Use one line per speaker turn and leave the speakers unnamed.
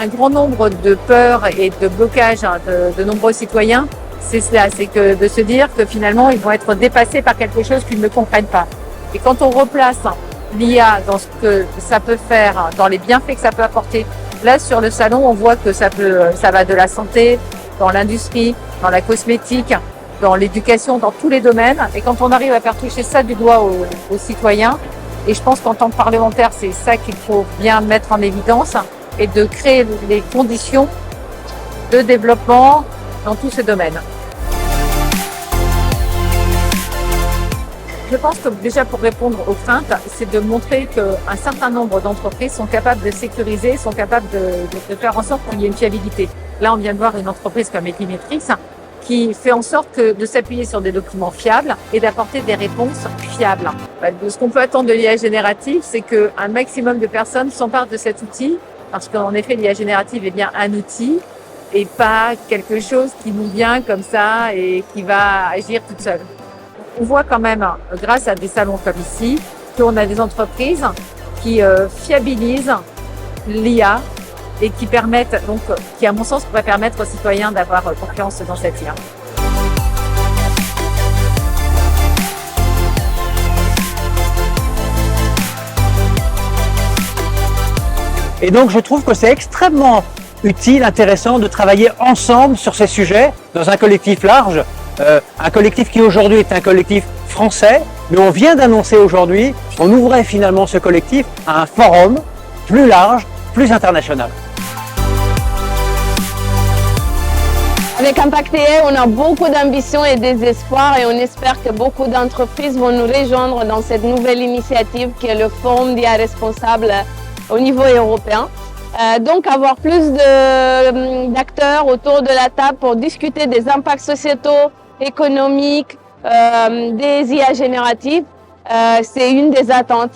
un grand nombre de peurs et de blocages de nombreux citoyens, c'est cela, c'est que de se dire que finalement ils vont être dépassés par quelque chose qu'ils ne comprennent pas. Et quand on replace l'IA dans ce que ça peut faire, dans les bienfaits que ça peut apporter, là sur le salon on voit que ça va de la santé, dans l'industrie, dans la cosmétique, dans l'éducation, dans tous les domaines. Et quand on arrive à faire toucher ça du doigt aux citoyens, et je pense qu'en tant que parlementaire, c'est ça qu'il faut bien mettre en évidence, et de créer les conditions de développement dans tous ces domaines. Je pense que déjà pour répondre aux craintes, c'est de montrer qu'un certain nombre d'entreprises sont capables de sécuriser, sont capables de faire en sorte qu'il y ait une fiabilité. Là, on vient de voir une entreprise comme Equimetrix qui fait en sorte de s'appuyer sur des documents fiables et d'apporter des réponses fiables. Ce qu'on peut attendre de l'IA générative, c'est qu'un maximum de personnes s'emparent de cet outil, parce qu'en effet, l'IA générative est bien un outil et pas quelque chose qui nous vient comme ça et qui va agir toute seule. On voit quand même, grâce à des salons comme ici, qu'on a des entreprises qui fiabilisent l'IA et qui permettent, donc, qui à mon sens pourraient permettre aux citoyens d'avoir confiance dans cette IA.
Et donc je trouve que c'est extrêmement utile, intéressant de travailler ensemble sur ces sujets dans un collectif large, un collectif qui aujourd'hui est un collectif français, mais on vient d'annoncer aujourd'hui qu'on ouvrait finalement ce collectif à un forum plus large, plus international.
Avec Impact AI, on a beaucoup d'ambition et d'espoir et on espère que beaucoup d'entreprises vont nous rejoindre dans cette nouvelle initiative qui est le Forum d'IA responsable au niveau européen. Donc avoir plus d'acteurs autour de la table pour discuter des impacts sociétaux, économiques, des IA génératives, c'est une des attentes.